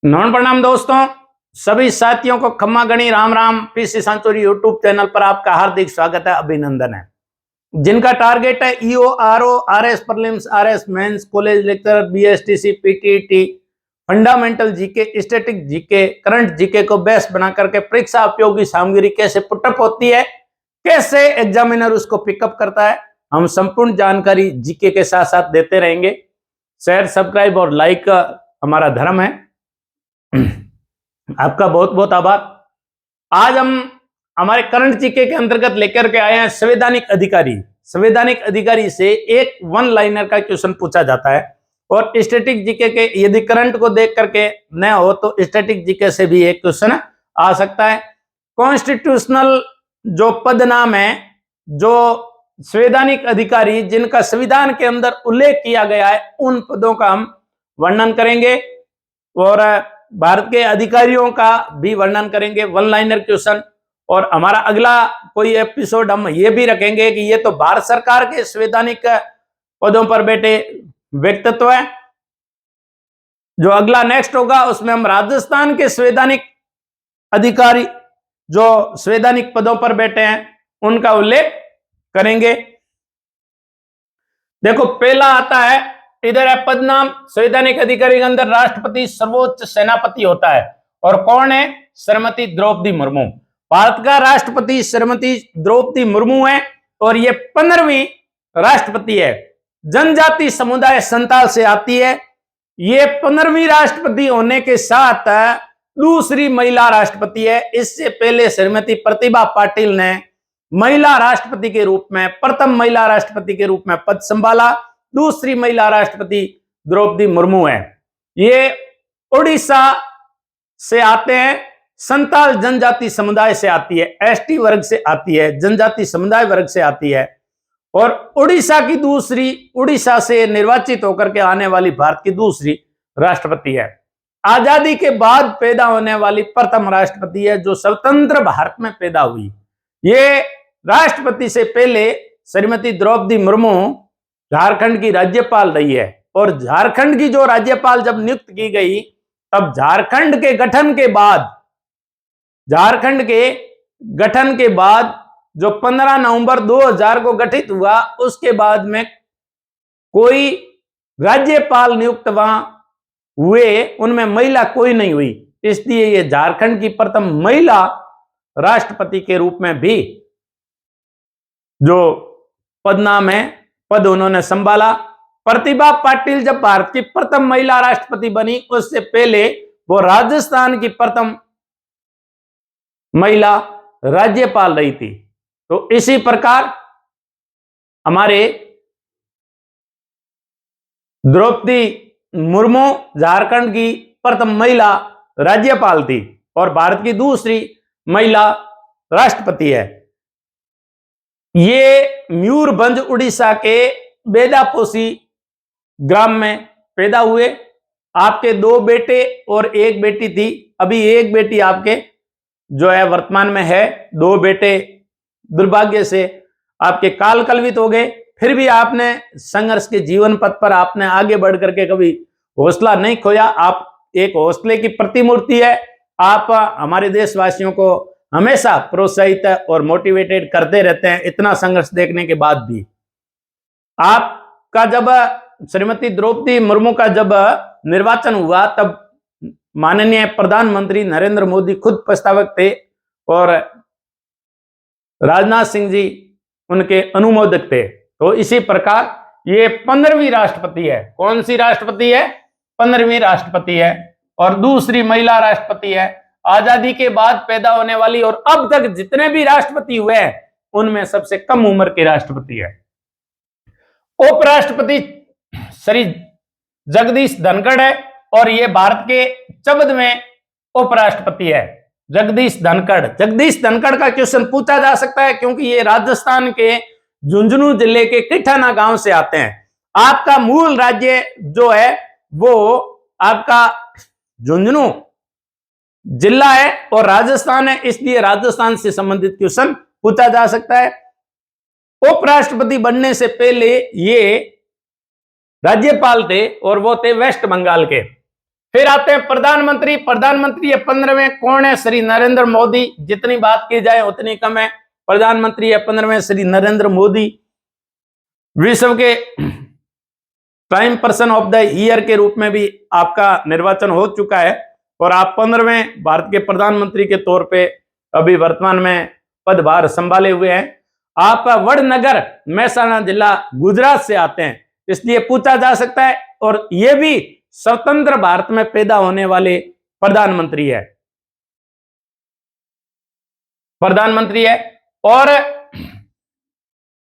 नमन प्रणाम दोस्तों, सभी साथियों को खम्मा गणी Ram Ram. PC Sanchori YouTube channel पर आपका हार्दिक स्वागत है, अभिनंदन है। जिनका टारगेट है EO, RO, RS prelims, RS mains, college lecturer, BSTC, PTET, fundamental GK, static GK, current GK को बेस बना करके परीक्षा उपयोगी सामग्री कैसे पुटअप होती है, कैसे एग्जामिनर उसको पिकअप करता है, हम संपूर्ण जानकारी जीके के साथ साथ देते रहेंगे। शेयर, सब्सक्राइब और लाइक हमारा धर्म है। आपका बहुत बहुत आभार। आज हम हमारे करंट जीके के अंतर्गत लेकर के आए हैं संवैधानिक अधिकारी। संवैधानिक अधिकारी से एक वन लाइनर का क्वेश्चन पूछा जाता है और स्टैटिक जीके के यदि करंट को देख करके न हो तो स्टैटिक जीके से भी एक क्वेश्चन आ सकता है। कॉन्स्टिट्यूशनल जो पद नाम है, जो संवैधानिक अधिकारी जिनका संविधान के अंदर उल्लेख किया गया है, उन पदों का हम वर्णन करेंगे और भारत के अधिकारियों का भी वर्णन करेंगे, वन लाइनर क्वेश्चन। और हमारा अगला कोई एपिसोड हम ये भी रखेंगे कि ये तो भारत सरकार के संवैधानिक पदों पर बैठे व्यक्तित्व है। जो अगला नेक्स्ट होगा उसमें हम राजस्थान के संवैधानिक अधिकारी जो संवैधानिक पदों पर बैठे हैं उनका उल्लेख करेंगे। देखो, पहला आता है, इधर है पद नाम। संवैधानिक अधिकारी के अंदर राष्ट्रपति सर्वोच्च सेनापति होता है और कौन है? श्रीमती द्रौपदी मुर्मू। भारत का राष्ट्रपति श्रीमती द्रौपदी मुर्मू है और ये 15वीं राष्ट्रपति है। जनजाति समुदाय संताल से आती है। ये 15वीं राष्ट्रपति होने के साथ दूसरी महिला राष्ट्रपति है। इससे पहले श्रीमती प्रतिभा पाटिल ने महिला राष्ट्रपति के रूप में, प्रथम महिला राष्ट्रपति के रूप में पद संभाला। दूसरी महिला राष्ट्रपति द्रौपदी मुर्मू है। ये उड़ीसा से आते हैं, संताल जनजाति समुदाय से आती है, एसटी वर्ग से आती है, जनजाति समुदाय वर्ग से आती है और उड़ीसा से निर्वाचित होकर के आने वाली भारत की दूसरी राष्ट्रपति है। आजादी के बाद पैदा होने वाली प्रथम राष्ट्रपति है जो स्वतंत्र भारत में पैदा हुई। ये राष्ट्रपति से पहले श्रीमती द्रौपदी मुर्मू झारखंड की राज्यपाल रही है और झारखंड की जो राज्यपाल जब नियुक्त की गई तब झारखंड के गठन के बाद जो 15 नवंबर 2000 को गठित हुआ, उसके बाद में कोई राज्यपाल नियुक्त वहां हुए, उनमें महिला कोई नहीं हुई। इसलिए ये झारखंड की प्रथम महिला राष्ट्रपति के रूप में भी जो पद नाम है, पद उन्होंने संभाला। प्रतिभा पाटिल जब भारत की प्रथम महिला राष्ट्रपति बनी, उससे पहले वो राजस्थान की प्रथम महिला राज्यपाल रही थी। तो इसी प्रकार हमारे द्रौपदी मुर्मू झारखंड की प्रथम महिला राज्यपाल थी और भारत की दूसरी महिला राष्ट्रपति है। ये मयूरभंज उड़ीसा के बेदापोसी ग्राम में पैदा हुए। आपके 2 बेटे और 1 बेटी थी। अभी 1 बेटी आपके जो है वर्तमान में है, 2 बेटे दुर्भाग्य से आपके काल कलवित हो गए। फिर भी आपने संघर्ष के जीवन पथ पर आपने आगे बढ़ करके कभी हौसला नहीं खोया। आप एक हौसले की प्रतिमूर्ति है। आप हमारे देशवासियों को हमेशा प्रोत्साहित और मोटिवेटेड करते रहते हैं, इतना संघर्ष देखने के बाद भी। आपका जब श्रीमती द्रौपदी मुर्मू का जब निर्वाचन हुआ तब माननीय प्रधानमंत्री नरेंद्र मोदी खुद प्रस्तावक थे और राजनाथ सिंह जी उनके अनुमोदक थे। तो इसी प्रकार ये 15वीं राष्ट्रपति है। कौन सी राष्ट्रपति है? 15वीं राष्ट्रपति है और दूसरी महिला राष्ट्रपति है। आजादी के बाद पैदा होने वाली और अब तक जितने भी राष्ट्रपति हुए हैं उनमें सबसे कम उम्र के राष्ट्रपति है। उपराष्ट्रपति श्री जगदीश धनखड़ है और ये भारत के 14वें उपराष्ट्रपति है। जगदीश धनखड़ का क्वेश्चन पूछा जा सकता है क्योंकि ये राजस्थान के झुंझुनू जिले के किठाना गांव से आते हैं। आपका मूल राज्य जो है वो आपका झुंझुनू जिला है और राजस्थान है, इसलिए राजस्थान से संबंधित क्वेश्चन पूछा जा सकता है। उपराष्ट्रपति बनने से पहले ये राज्यपाल थे और वो थे वेस्ट बंगाल के। फिर आते हैं प्रधानमंत्री। प्रधानमंत्री 15वें कौन है? श्री नरेंद्र मोदी। जितनी बात की जाए उतनी कम है। प्रधानमंत्री 15वें श्री नरेंद्र मोदी विश्व के prime person of the year के रूप में भी आपका निर्वाचन हो चुका है और आप 15वें भारत के प्रधानमंत्री के तौर पे अभी वर्तमान में पदभार संभाले हुए हैं। आप वडनगर महसाणा जिला गुजरात से आते हैं, इसलिए पूछा जा सकता है। और ये भी स्वतंत्र भारत में पैदा होने वाले प्रधानमंत्री है और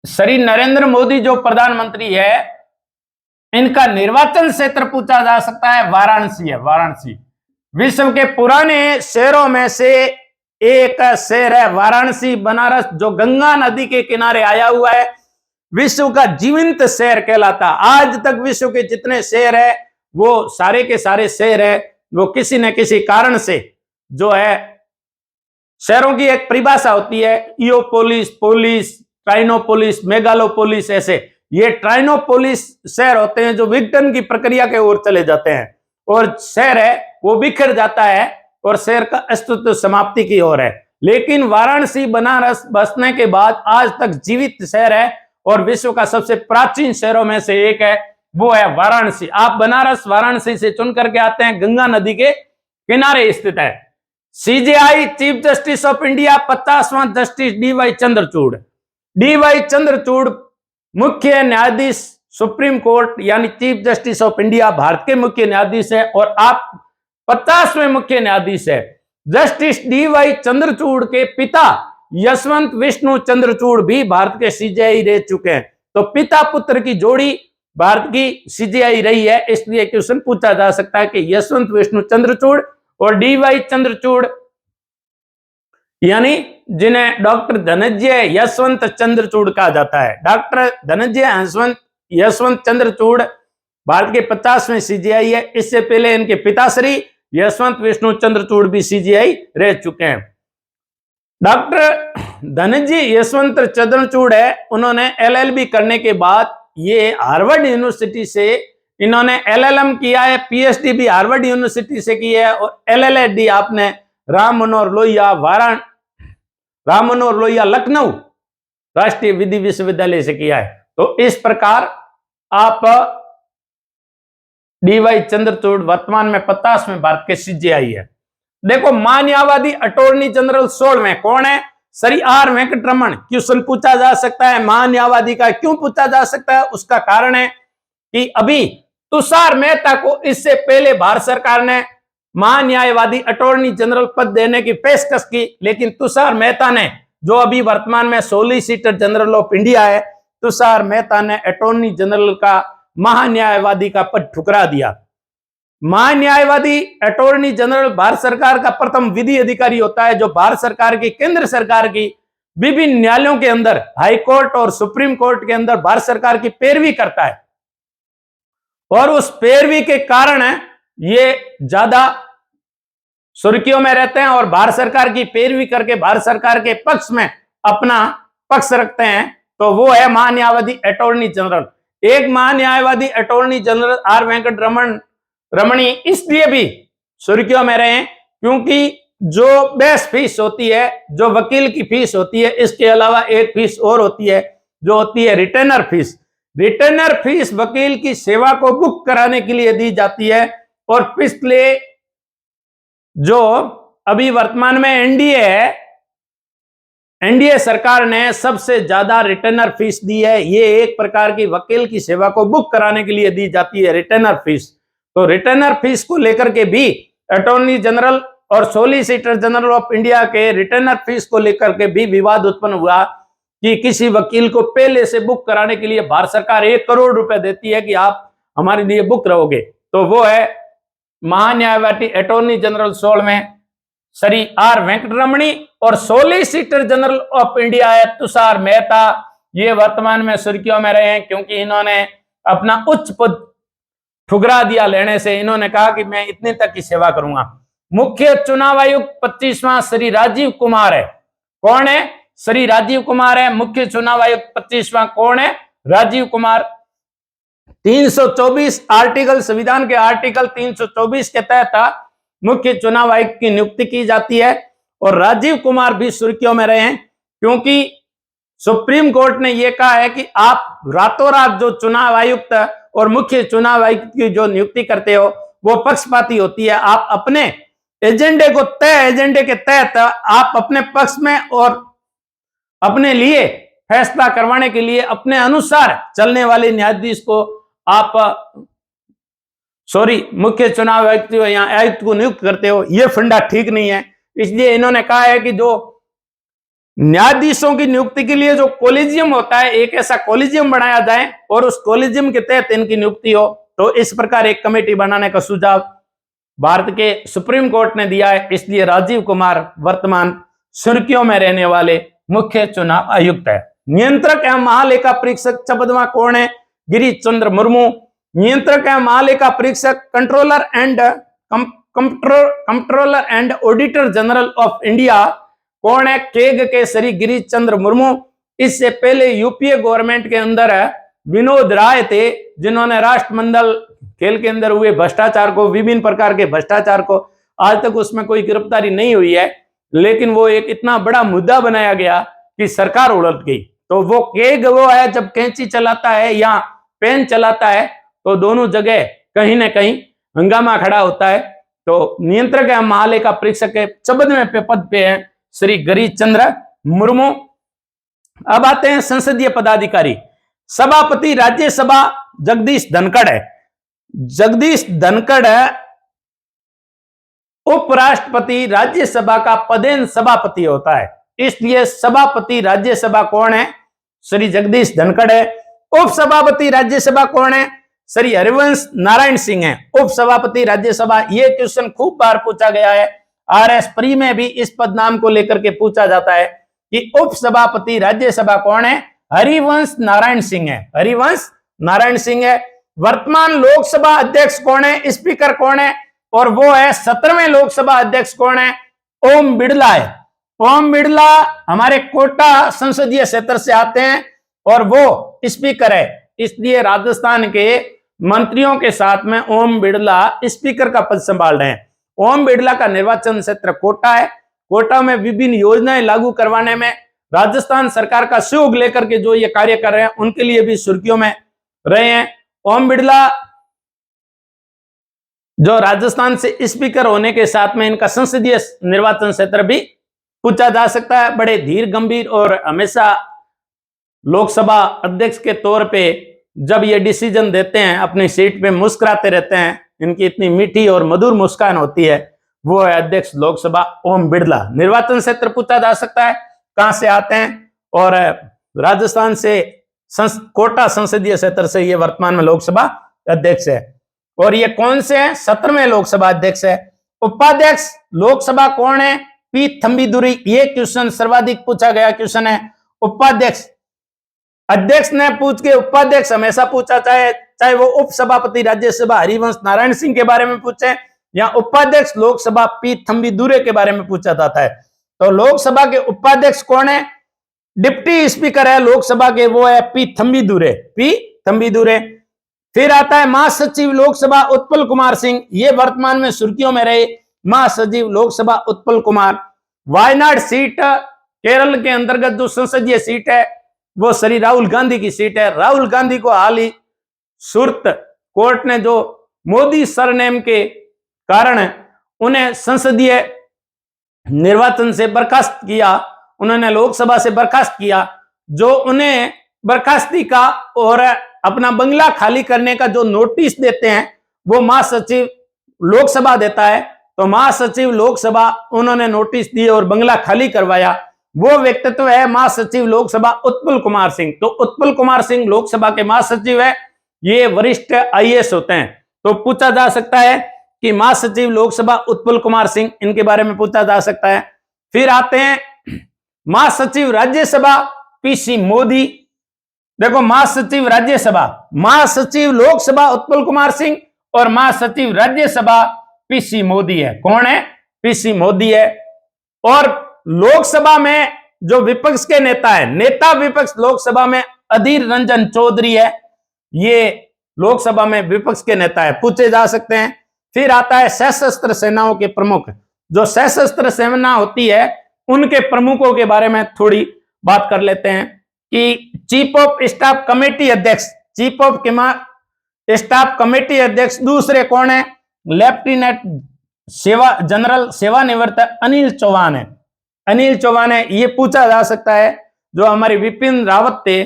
श्री नरेंद्र मोदी जो प्रधानमंत्री है, इनका निर्वाचन क्षेत्र पूछा जा सकता है वाराणसी है। वाराणसी विश्व के पुराने शहरों में से एक शहर है वाराणसी। बनारस जो गंगा नदी के किनारे आया हुआ है, विश्व का जीवंत शहर कहलाता। आज तक विश्व के जितने शहर है वो सारे के सारे शहर है वो किसी न किसी कारण से जो है, शहरों की एक परिभाषा होती है, इयोपोलिस, पोलिस, ट्राइनोपोलिस, मेगालोपोलिस, ऐसे ये ट्राइनोपोलिस शहर होते हैं जो विघटन की प्रक्रिया के ओर चले जाते हैं और शहर है वो बिखर जाता है और शहर का अस्तित्व समाप्ति की ओर है। लेकिन वाराणसी बनारस बसने के बाद आज तक जीवित शहर है और विश्व का सबसे प्राचीन शहरों में से एक है, वो है वाराणसी। आप बनारस वाराणसी से चुन करके आते हैं, गंगा नदी के किनारे स्थित है। CJI chief justice of India 50वां justice DY Chandrachud. DY Chandrachud मुख्य न्यायाधीश सुप्रीम कोर्ट यानी chief justice of India Bharat के मुख्य न्यायाधीश है और आप 50वें मुख्य न्यायाधीश है। जस्टिस डीवाई चंद्रचूड़ के पिता यशवंत विष्णु चंद्रचूड़ भी भारत के सीजेआई रह चुके हैं। तो पिता पुत्र की जोड़ी भारत की सीजेआई रही है, इसलिए क्वेश्चन पूछा जा सकता है कि यशवंत विष्णु चंद्रचूड़ और डीवाई चंद्रचूड़ यानी जिन्हें डॉक्टर धनंजय यशवंत चंद्रचूड़ कहा जाता है। डॉक्टर धनंजय यशवंत चंद्रचूड़ भारत के 50वें सीजीआई है। इससे पहले इनके पिताश्री यशवंत विष्णु चंद्रचूड़ भी सीजीआई रह चुके हैं। डॉक्टर धनंजय यशवंत चंद्रचूड़ है, उन्होंने एलएलबी करने के बाद ये हार्वर्ड यूनिवर्सिटी से इन्होंने एलएलएम किया है, पीएचडी भी हार्वर्ड यूनिवर्सिटी से की है और एलएलएडी आपने राम मनोहर लोहिया लखनऊ राष्ट्रीय विधि विश्वविद्यालय से किया है। तो इस प्रकार आप डीवाई चंद्रचूड़ वर्तमान में 50वें भारत के सीजेआई है। देखो मान्यवादी अटॉर्नी जनरल 16वें कौन है? श्री आर वेंकटरमण। क्वेश्चन पूछा जा सकता है मान्यवादी का, क्यों पूछा जा सकता है? उसका कारण है कि अभी तुषार मेहता को इससे पहले भारत सरकार ने महान्यायवादी अटॉर्नी जनरल पद देने की पेशकश की, लेकिन तुषार मेहता ने, जो अभी वर्तमान में सॉलिसिटर जनरल ऑफ इंडिया है, तुषार मेहता ने अटॉर्नी जनरल का महान्यायवादी का पद ठुकरा दिया। महान्यायवादी अटॉर्नी जनरल भारत सरकार का प्रथम विधि अधिकारी होता है जो भारत सरकार की, केंद्र सरकार की विभिन्न न्यायालयों के अंदर, हाई कोर्ट और सुप्रीम कोर्ट के अंदर भारत सरकार की पैरवी करता है और उस पैरवी के कारण ये ज्यादा सुर्खियों में रहते हैं और भारत सरकार की पैरवी करके भारत सरकार के पक्ष में अपना पक्ष रखते हैं। तो वो है महान्यायवादी अटॉर्नी जनरल। एक महान्यायवादी अटॉर्नी जनरल आर रमणी इसलिए भी सुर्खियों में रहे क्योंकि जो बेस फीस होती है, जो वकील की फीस होती है, इसके अलावा एक फीस और होती है जो होती है रिटेनर फीस। रिटेनर फीस वकील की सेवा को बुक कराने के लिए दी जाती है और पिछले जो अभी वर्तमान में एनडीए है, एनडीए सरकार ने सबसे ज्यादा रिटेनर फीस दी है। ये एक प्रकार की वकील की सेवा को बुक कराने के लिए दी जाती है रिटेनर फीस। तो रिटेनर फीस को लेकर के भी अटॉर्नी जनरल और सॉलिसिटर जनरल ऑफ इंडिया के रिटेनर फीस को लेकर के भी विवाद उत्पन्न हुआ कि किसी वकील को पहले से बुक कराने के लिए भारत सरकार 1 करोड़ रुपए देती है कि आप हमारे लिए बुक रहोगे। तो वो है महान्यायवादी अटॉर्नी जनरल 16वें श्री आर वेंकटरमणी और सॉलिसिटर जनरल ऑफ इंडिया है तुषार मेहता। ये वर्तमान में सुर्खियों में रहे हैं क्योंकि इन्होंने अपना उच्च पद ठुकरा दिया लेने से। इन्होंने कहा कि मैं इतने तक की सेवा करूंगा। मुख्य चुनाव आयुक्त 25वां श्री राजीव कुमार है। कौन है? श्री राजीव कुमार है मुख्य चुनाव आयुक्त 25वां। कौन है? राजीव कुमार। 324 आर्टिकल, संविधान के आर्टिकल 324 के तहत मुख्य चुनाव आयुक्त की नियुक्ति की जाती है। और राजीव कुमार भी सुर्खियों में रहे हैं, क्योंकि सुप्रीम कोर्ट ने यह कहा है कि आप रातों रात जो चुनाव आयुक्त और मुख्य चुनाव आयुक्त की जो नियुक्ति करते हो वो पक्षपाती होती है। आप अपने एजेंडे को तय एजेंडे के तहत आप अपने पक्ष में और अपने लिए फैसला करवाने के लिए अपने अनुसार चलने वाले न्यायाधीश को आप मुख्य चुनाव आयुक्त या आयुक्त को नियुक्त करते हो, यह फंडा ठीक नहीं है। इसलिए इन्होंने कहा है कि जो न्यायाधीशों की नियुक्ति के लिए जो कॉलेजियम होता है, एक ऐसा कॉलेजियम बनाया जाए और उस कॉलेजियम के तहत इनकी नियुक्ति हो। तो इस प्रकार एक कमेटी बनाने का सुझाव भारत के सुप्रीम कोर्ट ने दिया है। इसलिए राजीव कुमार वर्तमान सुर्खियों में रहने वाले मुख्य चुनाव आयुक्त है। नियंत्रक एवं महालेखा परीक्षक चबदमा कौन है? गिरीश चंद्र मुर्मू। नियंत्रक एवं महालेखा परीक्षक controller and auditor general of India कौन है? केग के श्री गिरीश चंद्र मुर्मू। इससे पहले यूपीए गवर्नमेंट के अंदर विनोद राय थे, जिन्होंने राष्ट्रमंडल खेल के अंदर हुए भ्रष्टाचार को, विभिन्न प्रकार के भ्रष्टाचार को, आज तक उसमें कोई गिरफ्तारी नहीं हुई है, लेकिन वो एक इतना बड़ा मुद्दा बनाया गया कि सरकार उलट गई। तो वो केग वो है, जब कैंची चलाता है या पेन चलाता है तो दोनों जगह कहीं ना कहीं हंगामा खड़ा होता है। तो नियंत्रक एवं महालेखा परीक्षक के 14वें पद पे है श्री गिरीश चंद्र मुर्मू। अब आते हैं संसदीय पदाधिकारी। सभापति राज्यसभा जगदीश धनखड़ है। जगदीश धनखड़ उपराष्ट्रपति राज्यसभा का पदेन सभापति होता है, इसलिए सभापति राज्यसभा कौन है? श्री जगदीश धनखड़ है। उपसभापति राज्यसभा कौन है? श्री हरिवंश नारायण सिंह है। उपसभापति राज्यसभा, ये क्वेश्चन खूब बार पूछा गया है। आरएस प्री में भी इस पद नाम को लेकर के पूछा जाता है कि उपसभापति राज्यसभा कौन है? हरिवंश नारायण सिंह है। हरिवंश नारायण सिंह है। वर्तमान लोकसभा अध्यक्ष कौन है? स्पीकर कौन है? और वो है 17वें लोकसभा अध्यक्ष कौन है? ओम बिड़ला है। ओम बिड़ला हमारे कोटा संसदीय क्षेत्र से आते हैं और वो स्पीकर है। इसलिए राजस्थान के मंत्रियों के साथ में ओम बिड़ला स्पीकर का पद संभाल रहे हैं। ओम बिड़ला का निर्वाचन क्षेत्र कोटा है। कोटा में विभिन्न योजनाएं लागू करवाने में राजस्थान सरकार का सहयोग लेकर के जो ये कार्य कर रहे हैं, उनके लिए भी सुर्खियों में रहे हैं। ओम बिड़ला जो राजस्थान से स्पीकर होने के साथ में इनका संसदीय निर्वाचन क्षेत्र भी पूछा जा सकता है। बड़े धीर गंभीर और हमेशा लोकसभा अध्यक्ष के तौर पे जब ये डिसीजन देते हैं, अपनी सीट पे मुस्कुराते रहते हैं, इनकी इतनी मीठी और मधुर मुस्कान होती है। वो है अध्यक्ष लोकसभा ओम बिड़ला। निर्वाचन क्षेत्र पूछा जा सकता है, कहां से आते हैं, और राजस्थान से कोटा संसदीय क्षेत्र से ये वर्तमान में लोकसभा अध्यक्ष है। और ये कौन से हैं? 17वें लोकसभा अध्यक्ष है। उपाध्यक्ष लोकसभा कौन है? पी थम्बीदुरई। ये क्वेश्चन सर्वाधिक पूछा गया क्वेश्चन है। उपाध्यक्ष, अध्यक्ष ने पूछ के उपाध्यक्ष हमेशा पूछा, चाहे वो उपसभापति राज्यसभा हरिवंश नारायण सिंह के बारे में पूछे या उपाध्यक्ष लोकसभा पी थम्बीदुरई के बारे में पूछा जाता है। तो लोकसभा के उपाध्यक्ष कौन है? डिप्टी स्पीकर है लोकसभा के, वो है पी थम्बीदुरई। फिर आता है महासचिव लोकसभा उत्पल कुमार सिंह। ये वर्तमान में सुर्खियों में रहे महासचिव लोकसभा उत्पल कुमार। वायनाड सीट केरल के अंतर्गत जो संसदीय सीट है वो श्री राहुल गांधी की सीट है। राहुल गांधी को हाल ही सूरत कोर्ट ने जो मोदी सरनेम के कारण उन्हें संसदीय निर्वाचन से बर्खास्त किया, उन्होंने लोकसभा से बर्खास्त किया। जो उन्हें बर्खास्ती का और अपना बंगला खाली करने का जो नोटिस देते हैं वो महासचिव लोकसभा देता है। तो महासचिव लोकसभा उन्होंने नोटिस दिए और बंगला खाली करवाया। वो व्यक्तित्व है महासचिव लोकसभा उत्पल कुमार सिंह। तो उत्पल कुमार सिंह लोकसभा के महासचिव है। ये वरिष्ठ आईएएस होते हैं। तो पूछा जा सकता है कि महासचिव लोकसभा उत्पल कुमार सिंह, इनके बारे में पूछा जा सकता है। फिर आते हैं महासचिव राज्यसभा पीसी मोदी। देखो, महासचिव राज्यसभा, महासचिव लोकसभा उत्पल कुमार सिंह और महासचिव राज्यसभा पीसी मोदी है। कौन है? पीसी मोदी है। और लोकसभा में जो विपक्ष के नेता है, नेता विपक्ष लोकसभा में अधीर रंजन चौधरी है। ये लोकसभा में विपक्ष के नेता है, पूछे जा सकते हैं। फिर आता है सशस्त्र सेनाओं के प्रमुख। जो सशस्त्र सेना होती है उनके प्रमुखों के बारे में थोड़ी बात कर लेते हैं कि चीफ ऑफ स्टाफ कमेटी अध्यक्ष, चीफ ऑफ स्टाफ कमेटी अध्यक्ष दूसरे कौन है? लेफ्टिनेंट जनरल सेवानिवृत्त अनिल चौहान है। अनिल चौहान है, ये पूछा जा सकता है। जो हमारे विपिन रावत थे,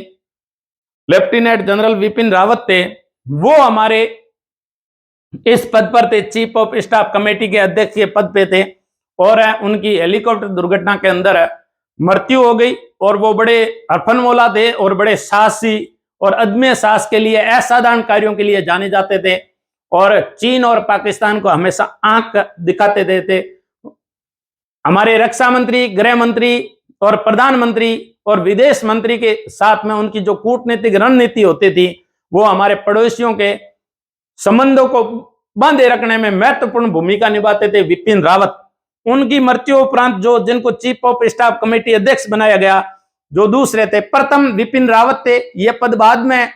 लेफ्टिनेंट जनरल विपिन रावत थे, वो हमारे इस पद पर थे, चीफ ऑफ स्टाफ कमेटी के अध्यक्ष के पद पे थे, और उनकी हेलीकॉप्टर दुर्घटना के अंदर मृत्यु हो गई। और वो बड़े हरफनमौला थे और बड़े साहसी और अदम्य साहस के लिए, असाधारण कार्यों के लिए जाने जाते थे, और चीन और पाकिस्तान को हमेशा आंख दिखाते थे। हमारे रक्षा मंत्री, गृह मंत्री और प्रधानमंत्री और विदेश मंत्री के साथ में उनकी जो कूटनीतिक रणनीति होती थी, वो हमारे पड़ोसियों के संबंधों को बांधे रखने में महत्वपूर्ण भूमिका निभाते थे विपिन रावत। उनकी मृत्यु उपरांत जो जिनको चीफ ऑफ स्टाफ कमेटी अध्यक्ष बनाया गया, जो दूसरे थे, प्रथम विपिन रावत थे, यह पद बाद में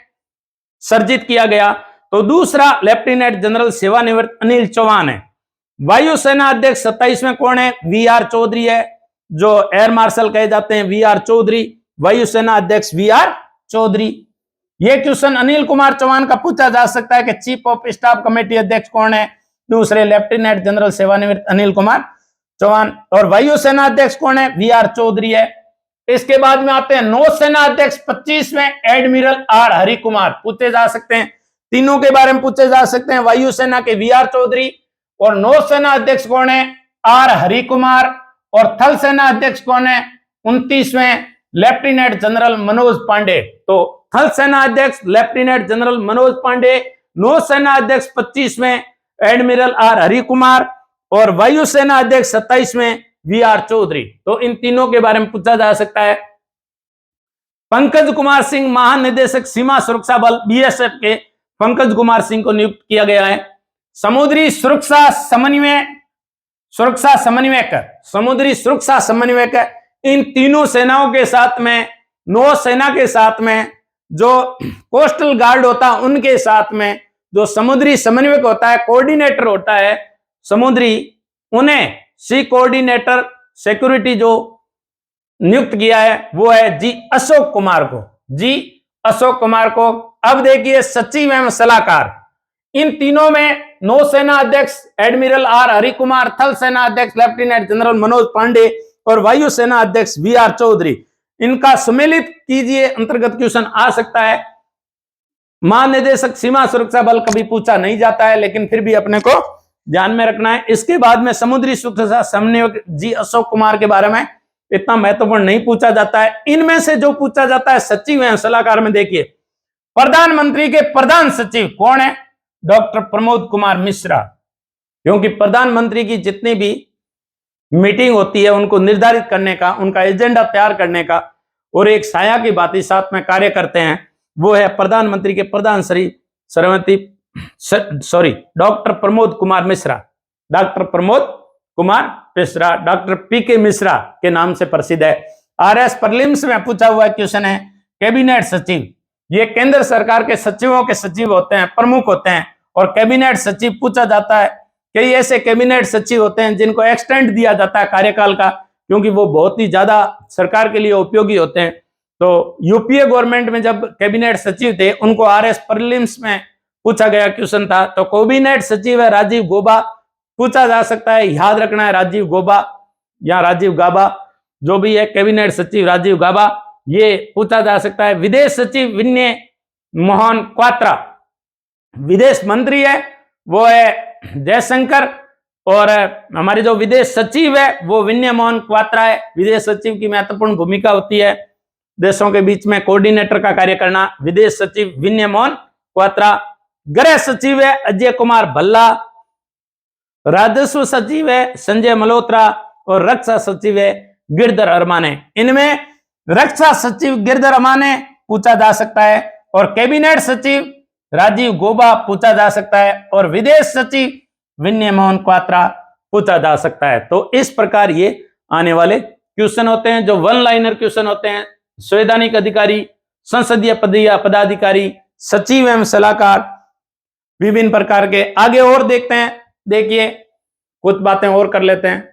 सर्जित किया गया। तो दूसरा लेफ्टिनेंट जनरल सेवानिवृत्त अनिल चौहान है। वायुसेना अध्यक्ष 27वें कौन है? वी.आर. चौधरी है, जो एयर मार्शल कहे जाते हैं, वी.आर. चौधरी, वायुसेना अध्यक्ष वी.आर. चौधरी। ये क्वेश्चन अनिल कुमार चौहान का पूछा जा सकता है कि चीफ ऑफ स्टाफ कमेटी अध्यक्ष कौन है? दूसरे लेफ्टिनेंट जनरल सेवानिवृत्त अनिल कुमार चौहान। और वायुसेना अध्यक्ष कौन है? वी.आर. चौधरी है। इसके बाद में आते हैं नौसेना अध्यक्ष 25वें एडमिरल आर हरि कुमार, पूछे जा सकते हैं। तीनों के बारे में पूछे जा सकते हैं, वायुसेना के वी.आर. चौधरी, और नौसेना अध्यक्ष कौन है? आर हरि कुमार। और थल सेना अध्यक्ष कौन है? 29वें लेफ्टिनेंट जनरल मनोज पांडे। तो थल सेना अध्यक्ष लेफ्टिनेंट जनरल मनोज पांडे, नौसेना अध्यक्ष 25वें एडमिरल आर हरि कुमार, और वायुसेना अध्यक्ष 27वें वी.आर. चौधरी। तो इन तीनों के बारे में पूछा जा सकता है। पंकज कुमार सिंह महानिदेशक सीमा सुरक्षा बल बीएसएफ के पंकज कुमार सिंह को नियुक्त किया गया है। समुद्री सुरक्षा समन्वयक इन तीनों सेनाओं के साथ में, नौसेना के साथ में, जो कोस्टल गार्ड होता है उनके साथ में जो समुद्री समन्वयक होता है, कोऑर्डिनेटर होता है समुद्री, उन्हें सी कोऑर्डिनेटर सिक्योरिटी जो नियुक्त किया है वो है जी अशोक कुमार को, जी अशोक कुमार को। अब देखिए सचिव एवं सलाहकार, इन तीनों में नौसेना अध्यक्ष एडमिरल आर हरि कुमार, थल सेना अध्यक्ष लेफ्टिनेंट जनरल मनोज पांडे, और वायुसेना अध्यक्ष वी.आर. चौधरी, इनका सम्मिलित कीजिए अंतर्गत क्वेश्चन आ सकता है। महानिदेशक सीमा सुरक्षा बल कभी पूछा नहीं जाता है, लेकिन फिर भी अपने को ध्यान में रखना है। इसके बाद में समुद्री सुरक्षा समन्वयक जी अशोक कुमार के बारे में इतना महत्वपूर्ण नहीं पूछा जाता है। इनमें से जो पूछा जाता है सचिव एवं सलाहकार में, देखिए प्रधानमंत्री के प्रधान सचिव कौन है? डॉक्टर प्रमोद कुमार मिश्रा, क्योंकि प्रधानमंत्री की जितनी भी मीटिंग होती है उनको निर्धारित करने का, उनका एजेंडा तैयार करने का, और एक छाया की भांति साथ में कार्य करते हैं, वो है प्रधानमंत्री के प्रधान doctor Pramod Kumar Mishra. Doctor Pramod Kumar Mishra doctor P K. Mishra के नाम से प्रसिद्ध है। आरएस प्रीलिम्स में पूछा हुआ क्वेश्चन है कैबिनेट सचिव, ये केंद्र सरकार के सचिवों के सचिव होते हैं, प्रमुख होते हैं। और कैबिनेट सचिव पूछा जाता है, कई ऐसे कैबिनेट सचिव होते हैं जिनको एक्सटेंड दिया जाता है कार्यकाल का, क्योंकि वो बहुत ही ज्यादा सरकार के लिए उपयोगी होते हैं। तो यूपीए गवर्नमेंट में जब कैबिनेट सचिव थे, उनको आरएस प्रीलिम्स में पूछा गया क्वेश्चन था। तो कैबिनेट सचिव है राजीव गौबा, पूछा जा सकता है, याद रखना है राजीव गौबा या राजीव गाबा, जो भी है कैबिनेट सचिव राजीव गाबा, ये पूछा जा सकता है। विदेश सचिव विनय मोहन क्वात्रा, विदेश मंत्री है वो है जयशंकर, और हमारे जो विदेश सचिव है वो विनय मोहन क्वात्रा है। विदेश सचिव की महत्वपूर्ण भूमिका होती है देशों के बीच में कोऑर्डिनेटर का कार्य करना, विदेश सचिव विनय मोहन क्वात्रा। गृह सचिव है अजय कुमार भल्ला, राजस्व सचिव है संजय मल्होत्रा, और रक्षा सचिव है गिरधर अरमाने। इनमें रक्षा सचिव गिरधर अरमाने पूछा जा सकता है, और कैबिनेट सचिव राजीव गौबा पूछा जा सकता है, और विदेश सचिव विनय मोहन क्वात्रा पूछा जा सकता है। तो इस प्रकार ये आने वाले क्वेश्चन होते हैं, जो वन लाइनर क्वेश्चन होते हैं। संवैधानिक अधिकारी, संसदीय पदाधिकारी, सचिव एवं सलाहकार, विभिन्न प्रकार के। आगे और देखते हैं, देखिए कुछ बातें और कर लेते हैं।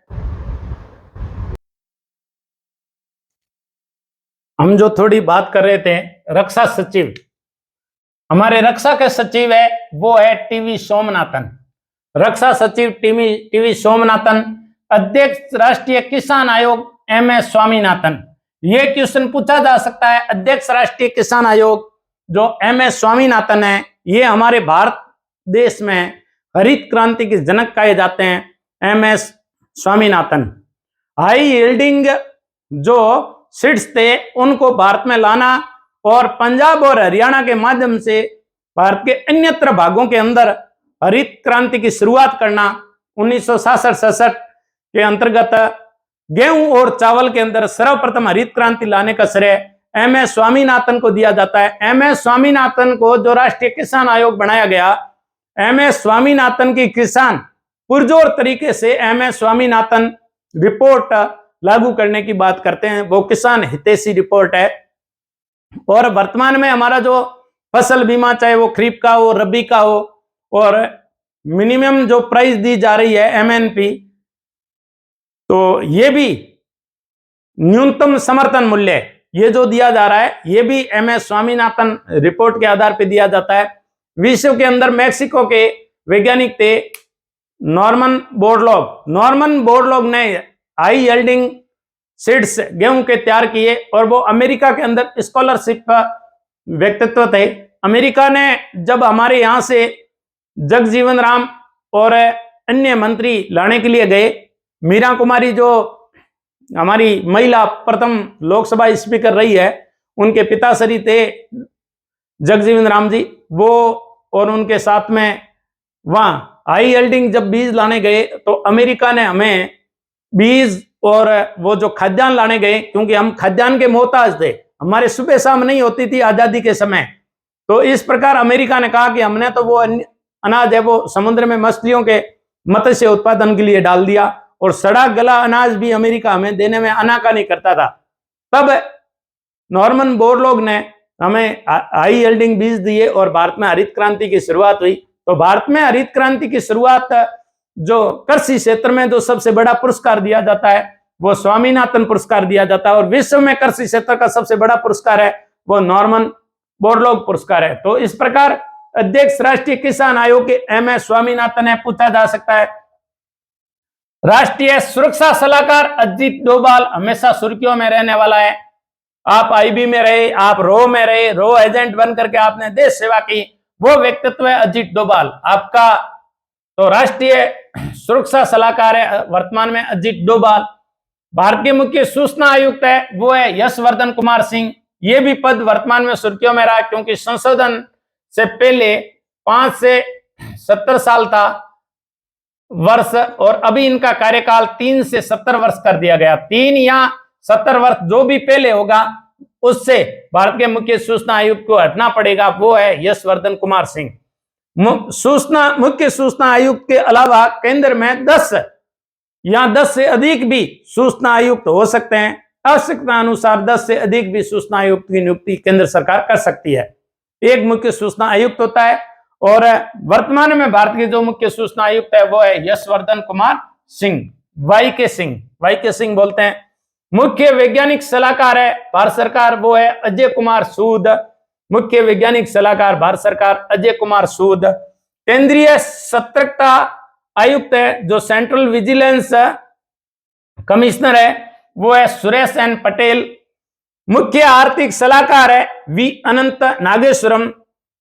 हम जो थोड़ी बात कर रहे थे रक्षा सचिव, हमारे रक्षा के सचिव है वो है टीवी सोमनाथन। रक्षा सचिव टीवी सोमनाथन। अध्यक्ष राष्ट्रीय किसान आयोग MS स्वामीनाथन। ये क्वेश्चन पूछा जा सकता है। अध्यक्ष राष्ट्रीय किसान आयोग जो MS स्वामीनाथन है, ये हमारे भारत देश में हरित क्रांति के जनक कहे जाते हैं, MS स्वामीनाथन। हाई यील्डिंग जो सीड्स थे उनको भारत में लाना और पंजाब और हरियाणा के माध्यम से भारत के अन्यत्र भागों के अंदर हरित क्रांति की शुरुआत करना 1966-67 के अंतर्गत गेहूं और चावल के अंदर सर्वप्रथम हरित क्रांति लाने का श्रेय MS स्वामीनाथन को दिया जाता है। MS स्वामीनाथन को जो राष्ट्रीय किसान आयोग बनाया गया, MS स्वामीनाथन की किसान पुरजोर तरीके से MS स्वामीनाथन रिपोर्ट लागू करने की बात करते हैं, वो किसान हितैषी रिपोर्ट है। और वर्तमान में हमारा जो फसल बीमा, चाहे वो खरीफ का हो, रबी का हो, और मिनिमम जो प्राइस दी जा रही है MNP, तो ये भी न्यूनतम समर्थन मूल्य ये जो दिया जा रहा है, ये भी MS स्वामीनाथन रिपोर्ट के आधार पर दिया जाता है। विश्व के अंदर मैक्सिको के वैज्ञानिक थे नॉर्मन बोरलॉग। नॉर्मन बोरलॉग ने हाई यील्डिंग सीड्स गेहूं के तैयार किए और वो अमेरिका के अंदर स्कॉलरशिप का व्यक्तित्व थे। अमेरिका ने जब हमारे यहाँ से जगजीवन राम और अन्य मंत्री लाने के लिए गए, मीरा कुमारी जो हमारी महिला प्रथम लोकसभा स्पीकर रही है, उनके पिताश्री थे जगजीवन राम जी, वो और उनके साथ में वहां हाई यील्डिंग जब बीज लाने गए तो अमेरिका ने हमें बीज और वो जो खाद्यान्न लाने गए, क्योंकि हम खाद्यान्न के मोहताज थे, हमारे सुबह शाम नहीं होती थी आजादी के समय, तो इस प्रकार अमेरिका ने कहा कि हमने तो वो अनाज है वो समुद्र में मछलियों के मत्स्य उत्पादन के लिए डाल दिया, और सड़ा गला अनाज भी अमेरिका हमें देने में आनाकानी करता था। तब नॉर्मन बोरलॉग ने हमें हाई यील्डिंग बीज दिए और भारत में हरित क्रांति की शुरुआत हुई। तो भारत में हरित क्रांति की शुरुआत जो कृषि क्षेत्र में जो सबसे बड़ा पुरस्कार दिया जाता है वो स्वामीनाथन पुरस्कार दिया जाता है, और विश्व में कृषि क्षेत्र का सबसे बड़ा पुरस्कार है वो नॉर्मन बोरलॉग पुरस्कार है। तो इस प्रकार अध्यक्ष राष्ट्रीय किसान आयोग के MS स्वामीनाथन है, पूछा जा सकता है। राष्ट्रीय सुरक्षा सलाहकार अजीत डोभाल हमेशा सुर्खियों में रहने वाला है। आप IB में रहे, आप रो में रहे, रो एजेंट बन करके आपने देश सेवा की, वो व्यक्तित्व है अजीत डोभाल आपका। तो राष्ट्रीय सुरक्षा सलाहकार है वर्तमान में अजीत डोभाल। भारत के मुख्य सूचना आयुक्त है वो है यशवर्धन कुमार सिंह। ये भी पद वर्तमान में सुर्खियों में रहा, क्योंकि संशोधन से पहले 5 से 70 साल था वर्ष, और अभी इनका कार्यकाल 3 से 70 वर्ष कर दिया गया। 3 या 70 वर्ष जो भी पहले होगा उससे भारत के मुख्य सूचना आयुक्त को हटना पड़ेगा, वो है यशवर्धन कुमार सिंह। मुख्य सूचना आयुक्त के अलावा केंद्र में 10 या 10 से अधिक भी सूचना आयुक्त हो सकते हैं। आवश्यकता अनुसार 10 से अधिक भी सूचना आयुक्त की नियुक्ति केंद्र सरकार कर सकती है। एक मुख्य सूचना आयुक्त होता है, और वर्तमान में भारत के जो मुख्य सूचना आयुक्त है वो है यशवर्धन कुमार सिंह, YK सिंह बोलते हैं। मुख्य वैज्ञानिक सलाहकार है भारत सरकार, वो है अजय कुमार सूद। मुख्य वैज्ञानिक सलाहकार भारत सरकार अजय कुमार सूद। केंद्रीय सतर्कता आयुक्त है जो सेंट्रल विजिलेंस कमिश्नर है वो है सुरेश N पटेल। मुख्य आर्थिक सलाहकार है V अनंत नागेश्वरम।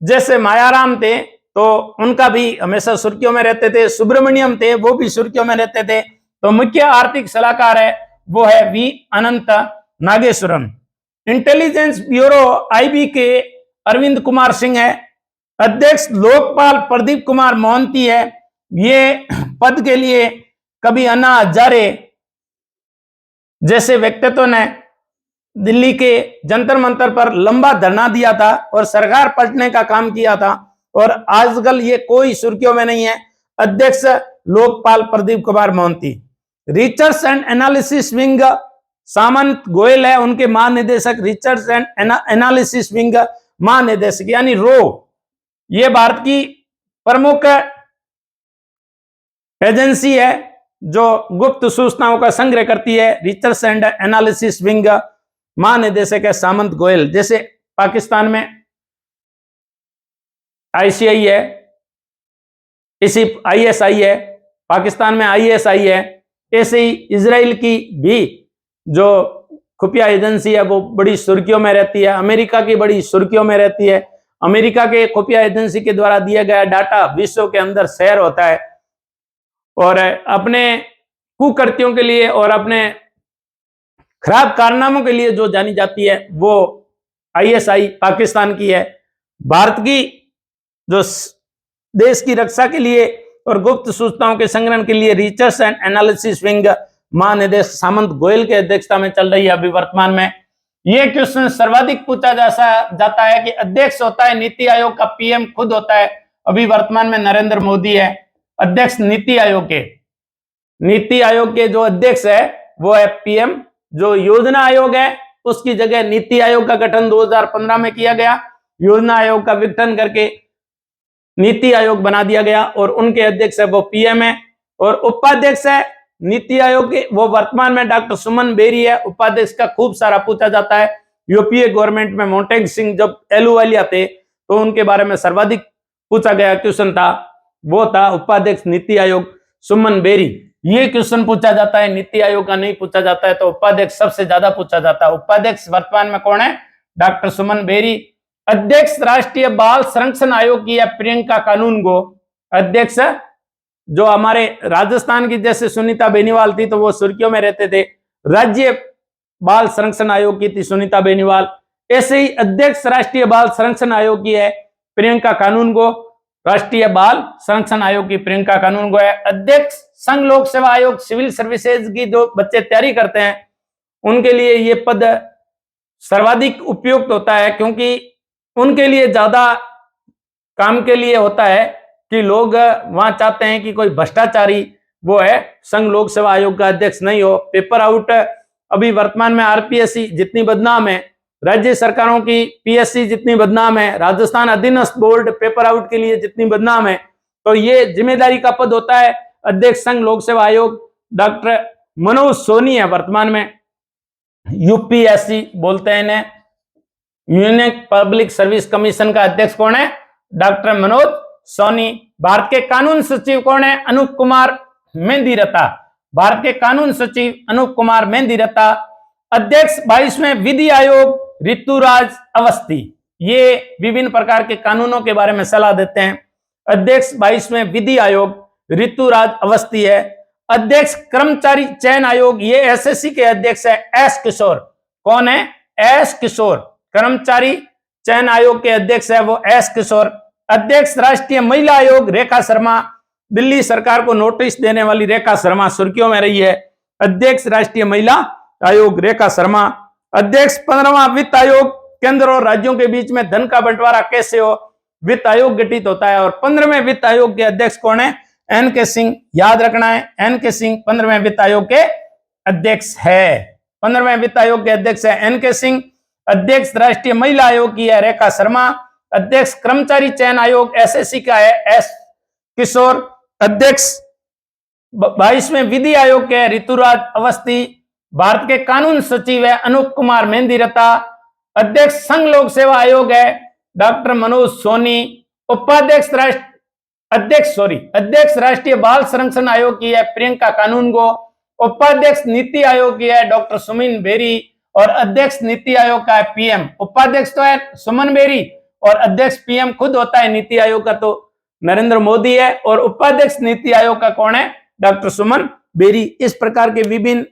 जैसे मायाराम थे तो उनका भी हमेशा सुर्खियों में रहते थे, सुब्रमण्यम थे वो भी सुर्खियों में रहते थे। तो मुख्य आर्थिक सलाहकार है वो है V अनंत नागेश्वरम। इंटेलिजेंस ब्यूरो IB के अरविंद कुमार सिंह है। अध्यक्ष लोकपाल प्रदीप कुमार मोहंती है। ये पद के लिए कभी अन्ना हजारे जैसे व्यक्तित्व ने दिल्ली के जंतर मंतर पर लंबा धरना दिया था और सरकार पलटने का काम किया था, और आजकल ये कोई सुर्खियों में नहीं है। अध्यक्ष Lokpal Pradeep Kumar Mohanty. Research and analysis wing Samant Goel है उनके महानिदेशक, रिसर्च एंड एनालिसिस विंग महानिदेशक यानी रो। ये भारत की प्रमुख एजेंसी है जो गुप्त सूचनाओं का संग्रह करती है। रिसर्च एंड एनालिसिस विंग महानिदेशक है सामंत गोयल। जैसे पाकिस्तान में आईसीआई है, इसी आईएसआई है, पाकिस्तान में आईएसआई है। ऐसे ही इजराइल की भी जो खुफिया एजेंसी है वो बड़ी सुर्खियों में रहती है। अमेरिका की बड़ी सुर्खियों में रहती है। अमेरिका के खुफिया एजेंसी के द्वारा दिया गया डाटा विश्व के अंदर शेयर होता है और अपने कुकृत्यों के लिए और अपने खराब कारनामों के लिए जो जानी जाती है वो आईएसआई पाकिस्तान की है। भारत की जो देश की रक्षा के लिए और गुप्त सूचनाओं के संग्रहण के लिए रिसर्च एंड एनालिसिस विंग महानिदेशक सामंत गोयल की अध्यक्षता में चल रही है अभी वर्तमान में। यह क्वेश्चन सर्वाधिक पूछा जाता है कि अध्यक्ष होता है नीति आयोग का, पीएम खुद होता है। अभी वर्तमान में नरेंद्र मोदी है अध्यक्ष नीति आयोग के। नीति आयोग के जो अध्यक्ष है वो है पीएम। जो योजना आयोग है उसकी जगह नीति आयोग का गठन 2015 में किया गया। योजना आयोग का विघटन करके नीति आयोग बना दिया गया और उनके अध्यक्ष है वो पीएम है। और उपाध्यक्ष है नीति आयोग के वो वर्तमान में डॉक्टर सुमन बेरी है। उपाध्यक्ष का खूब सारा पूछा जाता है। यूपीए गवर्नमेंट में मोटेंग सिंह जब एलूवालिया थे तो उनके बारे में सर्वाधिक पूछा गया क्वेश्चन था, वो था उपाध्यक्ष नीति आयोग सुमन बेरी। ये क्वेश्चन पूछा जाता है, नीति आयोग का नहीं पूछा जाता है, तो उपाध्यक्ष सबसे ज्यादा पूछा जाता है। उपाध्यक्ष वर्तमान में कौन है? डॉक्टर सुमन बेरी। अध्यक्ष राष्ट्रीय बाल संरक्षण आयोग की है प्रियंका कानूनगो। अध्यक्ष जो हमारे राजस्थान की जैसे सुनीता बेनीवाल थी तो वो सुर्खियों में रहते थे, राज्य बाल संरक्षण आयोग की थी सुनीता बेनीवाल। ऐसे ही अध्यक्ष राष्ट्रीय बाल संरक्षण आयोग की है प्रियंका कानूनगो। राष्ट्रीय बाल संरक्षण आयोग की प्रियंका कानूनगो है। अध्यक्ष संघ लोक सेवा आयोग सिविल सर्विसेज की जो बच्चे तैयारी करते हैं उनके लिए ये पद सर्वाधिक उपयुक्त होता है, क्योंकि उनके लिए ज्यादा काम के लिए होता है कि लोग वहां चाहते हैं कि कोई भ्रष्टाचारी वो है संघ लोक सेवा आयोग का अध्यक्ष नहीं हो। पेपर आउट अभी वर्तमान में आरपीएससी जितनी बदनाम है, राज्य सरकारों की पीएससी जितनी बदनाम है, राजस्थान अधीनस्थ बोर्ड पेपर आउट के लिए जितनी बदनाम है, तो ये जिम्मेदारी का पद होता है अध्यक्ष संघ लोक सेवा आयोग। डॉक्टर मनोज सोनी है वर्तमान में, यूपीएससी बोलते हैं इन्हें, यूनियन पब्लिक सर्विस कमीशन का अध्यक्ष कौन है? डॉक्टर मनोज सोनी। भारत के कानून सचिव कौन है? अनूप कुमार मेहंदीरता। भारत के कानून सचिव अनूप कुमार मेहंदीरता। अध्यक्ष 22वें विधि आयोग ऋतुराज अवस्थी। ये विभिन्न प्रकार के कानूनों के बारे में सलाह देते हैं। अध्यक्ष 22वें विधि आयोग ऋतुराज अवस्थी है। अध्यक्ष कर्मचारी चयन आयोग, ये एसएससी के अध्यक्ष है एस किशोर। कौन है? एस किशोर। कर्मचारी चयन आयोग के अध्यक्ष है वो एस किशोर। अध्यक्ष राष्ट्रीय महिला आयोग रेखा शर्मा। दिल्ली सरकार को नोटिस देने वाली रेखा शर्मा सुर्खियों में रही है। अध्यक्ष राष्ट्रीय महिला आयोग रेखा शर्मा। अध्यक्ष 15वां वित्त आयोग, केंद्र और राज्यों के बीच में धन का बंटवारा कैसे हो, वित्त आयोग गठित होता है। और 15वें वित्त आयोग के अध्यक्ष कौन है? एन के सिंह। याद रखना है, एन के सिंह 15वें वित्त आयोग के अध्यक्ष है। 15वें वित्त आयोग के अध्यक्ष है एन के सिंह। अध्यक्ष राष्ट्रीय महिला आयोग की है रेखा शर्मा। अध्यक्ष कर्मचारी चयन आयोग एसएससी का है एस किशोर। अध्यक्ष 22वें विधि आयोग के ऋतुराज अवस्थी। भारत के कानून सचिव है अनूप कुमार मेहंदीरता। अध्यक्ष संघ लोक सेवा आयोग है डॉक्टर मनोज सोनी। अध्यक्ष राष्ट्रीय बाल संरक्षण आयोग की है प्रियंका कानूनगो। उपाध्यक्ष नीति आयोग की है डॉक्टर सुमन बेरी और अध्यक्ष नीति आयोग का है पीएम। उपाध्यक्ष तो है सुमन बेरी और अध्यक्ष पीएम खुद होता है नीति आयोग का, तो नरेंद्र मोदी है। और उपाध्यक्ष नीति आयोग का कौन है? डॉक्टर सुमन बेरी। इस प्रकार के विभिन्न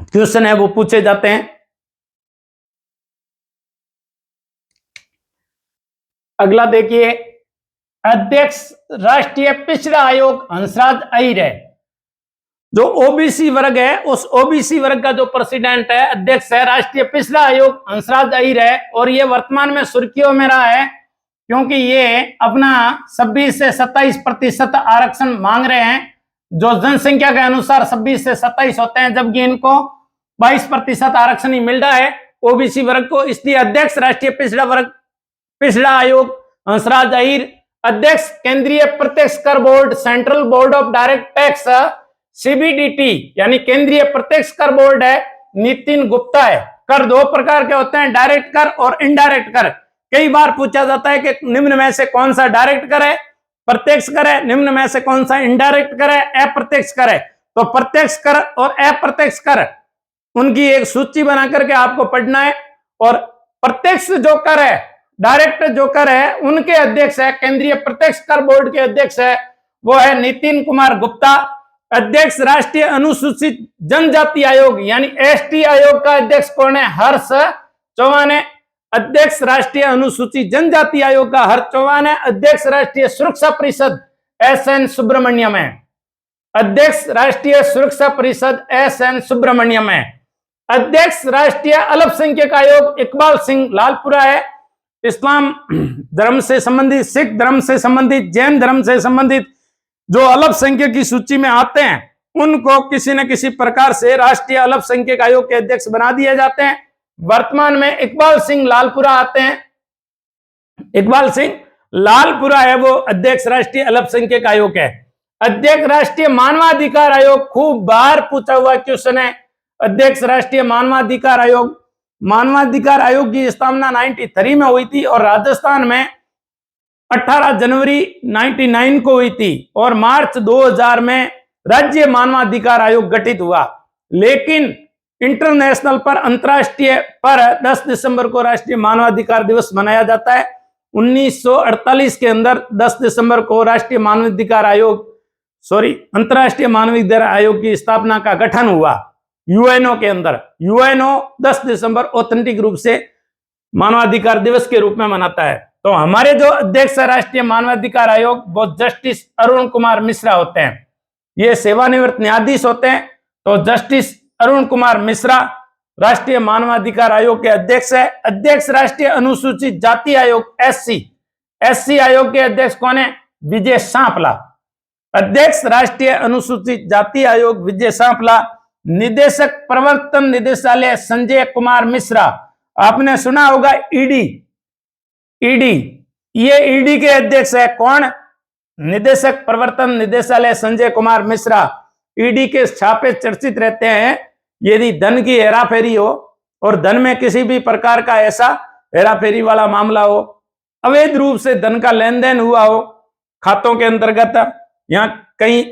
क्वेश्चन है वो पूछे जाते हैं। अगला देखिए, अध्यक्ष राष्ट्रीय पिछड़ा आयोग हंसराज अहीर है। जो ओबीसी वर्ग है उस ओबीसी वर्ग का जो प्रेसिडेंट है, अध्यक्ष है राष्ट्रीय पिछड़ा आयोग हंसराज अहीर है। और ये वर्तमान में सुर्खियों में रहा है क्योंकि ये अपना 26 से 27% आरक्षण मांग रहे हैं। जो जनसंख्या के अनुसार 26 से 27 होते हैं, जबकि इनको 22% आरक्षण ही मिल रहा है ओबीसी वर्ग को। इसलिए अध्यक्ष राष्ट्रीय पिछड़ा आयोग हंसराज अहीर अध्यक्ष केंद्रीय प्रत्यक्ष कर board, central board of direct tax, CBDT यानी केंद्रीय प्रत्यक्ष कर बोर्ड है, नितिन गुप्ता है। कर दो प्रकार के होते हैं, डायरेक्ट कर और इनडायरेक्ट कर। कई बार पूछा जाता है कि निम्न में से कौन सा डायरेक्ट कर है, प्रत्यक्ष कर है, निम्न में से कौन सा इनडायरेक्ट कर है, अप्रत्यक्ष कर है। तो प्रत्यक्ष कर और अप्रत्यक्ष कर उनकी एक सूची बना करके आपको पढ़ना है। और प्रत्यक्ष जो कर है, डायरेक्ट जो कर है, उनके अध्यक्ष है, केंद्रीय प्रत्यक्ष कर बोर्ड के अध्यक्ष है, वो है नितिन कुमार गुप्ता। अध्यक्ष राष्ट्रीय अनुसूचित जनजाति आयोग यानी एसटी आयोग का अध्यक्ष कौन है? हर्ष चौहान है। अध्यक्ष राष्ट्रीय अनुसूचित जनजाति आयोग का हर्ष चौहान है। अध्यक्ष राष्ट्रीय सुरक्षा परिषद एसएन सुब्रमण्यम है। अध्यक्ष राष्ट्रीय सुरक्षा परिषद एसएन सुब्रमण्यम है। अध्यक्ष राष्ट्रीय अल्पसंख्यक आयोग इकबाल सिंह लालपुरा है। इस्लाम धर्म से संबंधित, सिख धर्म से संबंधित, जैन धर्म से संबंधित जो अल्पसंख्यक की सूची में आते हैं उनको किसी न किसी प्रकार से राष्ट्रीय अल्पसंख्यक आयोग के अध्यक्ष बना दिए जाते हैं। वर्तमान में इकबाल सिंह लालपुरा आते हैं। इकबाल सिंह लालपुरा है वो अध्यक्ष राष्ट्रीय अल्पसंख्यक आयोग है। अध्यक्ष राष्ट्रीय मानवाधिकार आयोग, खूब बार पूछा हुआ क्वेश्चन है। अध्यक्ष राष्ट्रीय मानवाधिकार आयोग, मानवाधिकार आयोग की स्थापना 93 में हुई थी और राजस्थान में 18 जनवरी 99 को हुई थी और मार्च 2000 में राज्य मानवाधिकार आयोग गठित हुआ। लेकिन इंटरनेशनल पर, अंतरराष्ट्रीय पर 10 दिसंबर को राष्ट्रीय मानवाधिकार दिवस मनाया जाता है। 1948 के अंदर 10 दिसंबर को राष्ट्रीय मानवाधिकार आयोग, अंतरराष्ट्रीय मानवाधिकार आयोग की स्थापना का गठन हुआ यूएनओ के अंदर। यूएनओ 10 दिसंबर ऑथेंटिक रूप से मानवाधिकार दिवस के रूप में मनाता है। तो हमारे जो अध्यक्ष है राष्ट्रीय मानवाधिकार आयोग वो जस्टिस अरुण कुमार मिश्रा होते हैं। ये सेवानिवृत्त न्यायाधीश होते हैं। तो जस्टिस अरुण कुमार मिश्रा राष्ट्रीय मानवाधिकार आयोग के अध्यक्ष है। अध्यक्ष राष्ट्रीय अनुसूचित जाति आयोग एससी आयोग के अध्यक्ष कौन है? विजय सांपला। अध्यक्ष राष्ट्रीय अनुसूचित जाति आयोग विजय सांपला। निदेशक प्रवर्तन निदेशालय संजय कुमार मिश्रा। आपने सुना होगा ईडी, ये ईडी के अध्यक्ष है कौन? निदेशक प्रवर्तन निदेशालय संजय कुमार मिश्रा। ईडी के छापे चर्चित रहते हैं यदि धन की हेराफेरी हो और धन में किसी भी प्रकार का ऐसा हेराफेरी वाला मामला हो, अवैध रूप से धन का लेन देन हुआ हो खातों के अंतर्गत या कहीं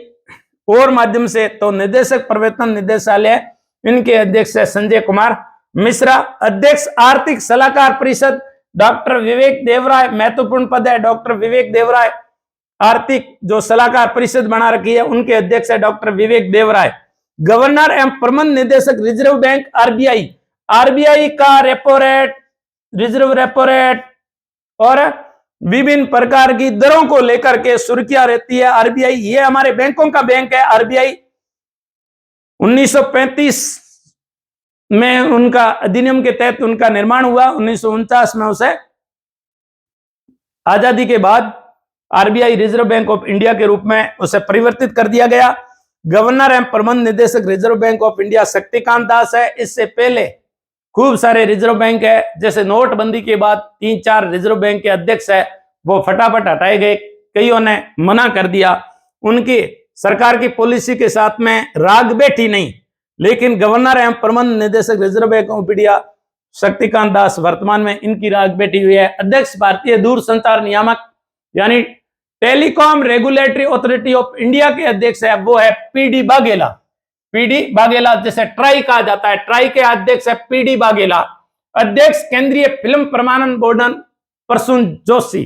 और माध्यम से, तो निदेशक प्रवर्तन निदेशालय इनके अध्यक्ष है संजय कुमार मिश्रा। अध्यक्ष आर्थिक सलाहकार परिषद डॉक्टर विवेक देवराय, महत्वपूर्ण पद है डॉक्टर विवेक देवराय। आर्थिक जो सलाहकार परिषद बना रखी है उनके अध्यक्ष है डॉक्टर विवेक देवराय। गवर्नर एवं प्रबंध निदेशक रिजर्व बैंक आरबीआई का repo rate, reserve repo rate और विभिन्न प्रकार की दरों को लेकर के सुर्खियां रहती है आरबीआई। ये हमारे बैंकों का बैंक है आरबीआई। 1935 में उनका अधिनियम के तहत उनका निर्माण हुआ। 1949 में उसे आजादी के बाद RBI reserve bank of India के रूप में उसे परिवर्तित कर दिया गया। गवर्नर एवं प्रबंध निदेशक reserve bank of India Shaktikanta Das है। इससे पहले खूब सारे रिजर्व बैंक है, जैसे नोटबंदी के बाद 3-4 रिजर्व बैंक के अध्यक्ष है वो फटाफट हटाए गए, कईयों ने मना कर दिया। उनकी सरकार की पॉलिसी के साथ में राग बैठी नहीं, लेकिन गवर्नर एवं प्रबंध निदेशक reserve bank of India Shaktikanta Das वर्तमान में इनकी राग बैठी हुई है। अध्यक्ष भारतीय दूरसंचार नियामक यानी telecom regulatory authority of India के अध्यक्ष है वो है पीडी बाघेला। पीडी बाघेला, जैसे ट्राई कहा जाता है, ट्राई के अध्यक्ष है पीडी बाघेला। अध्यक्ष केंद्रीय फिल्म प्रमाणन बोर्ड प्रसून जोशी।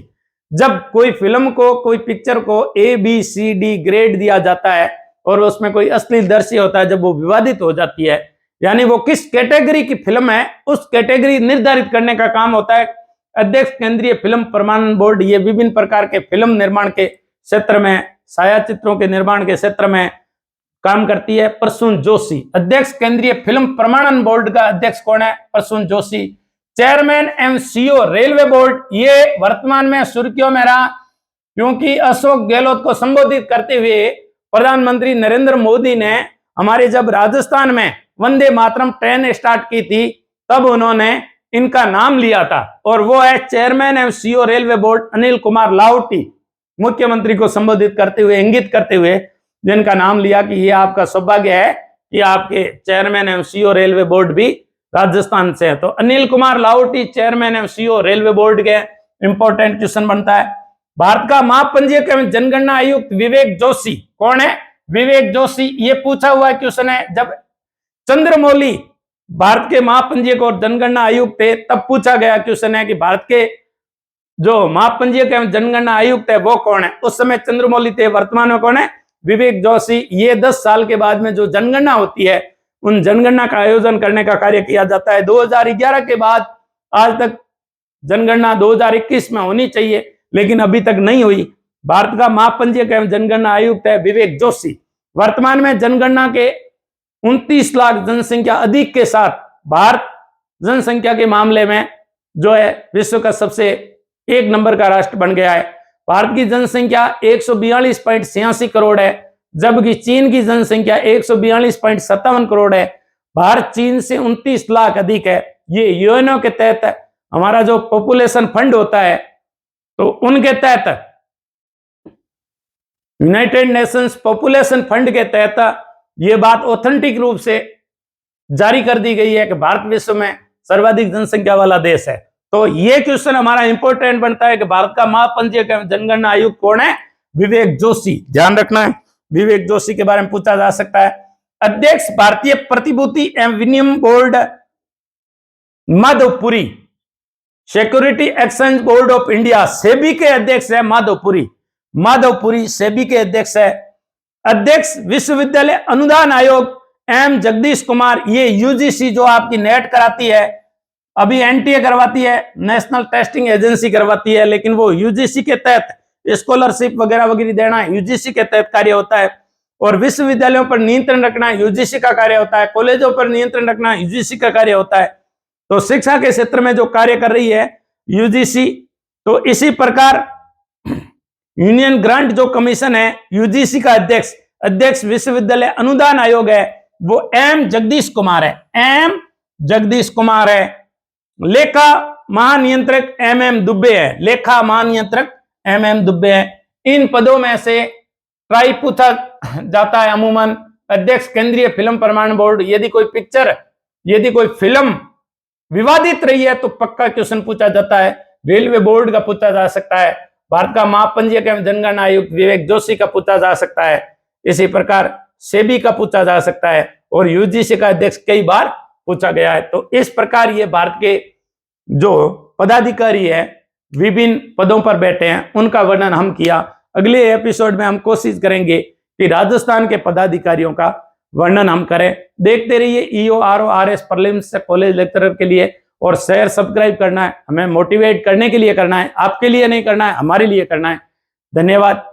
जब कोई फिल्म को, कोई पिक्चर को ABCD ग्रेड दिया जाता है और उसमें कोई अश्लील दृश्य होता है, जब वो विवादित हो जाती है, यानी वो किस कैटेगरी की फिल्म है उस कैटेगरी निर्धारित करने का काम होता है अध्यक्ष केंद्रीय फिल्म प्रमाणन बोर्ड। ये विभिन्न प्रकार के फिल्म निर्माण के क्षेत्र में, छायाचित्रों के निर्माण के क्षेत्र में काम करती है। प्रसून जोशी अध्यक्ष केंद्रीय फिल्म प्रमाणन बोर्ड का अध्यक्ष कौन है? प्रसून जोशी। चेयरमैन एवं CEO रेलवे बोर्ड, ये वर्तमान में सुर्खियों में रहा क्योंकि अशोक गहलोत को संबोधित करते हुए प्रधानमंत्री नरेंद्र मोदी ने हमारे जब राजस्थान में वंदे मातरम ट्रेन स्टार्ट की थी तब उन्होंने इनका नाम लिया था और वो है चेयरमैन एवं CEO railway board Anil Kumar Lahoti. मुख्यमंत्री को संबोधित करते हुए, इंगित करते हुए जिनका नाम लिया कि ये आपका सौभाग्य है कि आपके चेयरमैन एवं सीईओ रेलवे बोर्ड भी राजस्थान से है। तो अनिल कुमार लाहौटी चेयरमैन एवं सीईओ रेलवे बोर्ड के इंपॉर्टेंट क्वेश्चन बनता है। भारत का महापंजीयक एवं जनगणना आयुक्त विवेक जोशी कौन है? विवेक जोशी, ये पूछा हुआ क्वेश्चन है। जब चंद्रमौली भारत के महापंजीयक और जनगणना आयुक्त थे तब पूछा गया क्वेश्चन है कि भारत के जो महापंजीयक एवं जनगणना आयुक्त है वो कौन है। उस समय चंद्रमौली थे, वर्तमान में कौन है? विवेक जोशी। ये 10 साल के बाद में जो जनगणना होती है उन जनगणना का आयोजन करने का कार्य किया जाता है। 2011 के बाद आज तक जनगणना 2021 में होनी चाहिए लेकिन अभी तक नहीं हुई। भारत का महापंजीयक एवं जनगणना आयुक्त है विवेक जोशी। वर्तमान में जनगणना के 29 लाख जनसंख्या अधिक के साथ भारत जनसंख्या के मामले में जो है विश्व का सबसे 1 नंबर का राष्ट्र बन गया है। भारत की जनसंख्या 142.86 करोड़ है, जबकि चीन की जनसंख्या 142.57 करोड़ है। भारत चीन से 29 लाख अधिक है। ये यूएनओ के तहत हमारा जो पॉपुलेशन फंड होता है तो उनके तहत, यूनाइटेड नेशंस पॉपुलेशन फंड के तहत ये बात ऑथेंटिक रूप से जारी कर दी गई है कि भारत विश्व में सर्वाधिक जनसंख्या वाला देश है। तो ये क्वेश्चन हमारा इंपॉर्टेंट बनता है कि भारत का महापंजीयक एवं जनगणना आयुक्त कौन है? विवेक जोशी। ध्यान रखना है, विवेक जोशी के बारे में पूछा जा सकता है। अध्यक्ष भारतीय प्रतिभूति एवं विनिमय board Madhavpuri, security exchange board of India SEBI के अध्यक्ष है माधवपुरी। माधवपुरी सेबी के अध्यक्ष है। अध्यक्ष विश्वविद्यालय अनुदान आयोग एम जगदीश कुमार, ये यूजीसी जो आपकी नेट कराती है, अभी एनटीए करवाती है, नेशनल टेस्टिंग एजेंसी करवाती है, लेकिन वो यूजीसी के तहत स्कॉलरशिप वगैरह वगैरह देना यूजीसी के तहत कार्य होता है। और विश्वविद्यालयों पर नियंत्रण रखना यूजीसी का कार्य होता है। कॉलेजों पर नियंत्रण रखना यूजीसी का कार्य होता है। तो शिक्षा के क्षेत्र में जो कार्य कर रही है यूजीसी, तो इसी प्रकार यूनियन ग्रांट जो कमीशन है यूजीसी का अध्यक्ष विश्वविद्यालय अनुदान आयोग है वो एम जगदीश कुमार है। एम जगदीश कुमार है। लेखा महानियंत्रक एम दुबे है। लेखा महानियंत्रक एम दुबे है। इन पदों में से ट्राई पूछा जाता है अमूमन। अध्यक्ष केंद्रीय फिल्म प्रमाणन बोर्ड, यदि कोई फिल्म विवादित रही है तो पक्का क्वेश्चन पूछा जाता है। रेलवे बोर्ड का पूछा जा सकता है। भारत का महापंजीयक एवं जनगणना आयुक्त विवेक जोशी का पूछा जा सकता है। इसी प्रकार सेबी का पूछा जा सकता है और यूजीसी का अध्यक्ष कई बार पूछा गया है। तो इस प्रकार ये भारत के जो पदाधिकारी है विभिन्न पदों पर बैठे हैं उनका वर्णन हम किया। अगले एपिसोड में हम कोशिश करेंगे कि राजस्थान के पदाधिकारियों का वर्णन हम करें। देखते रहिए EO RO RS prelims college lecturer के लिए, और शेयर सब्सक्राइब करना है, हमें मोटिवेट करने के लिए करना है, आपके लिए नहीं करना है, हमारे लिए करना है। धन्यवाद।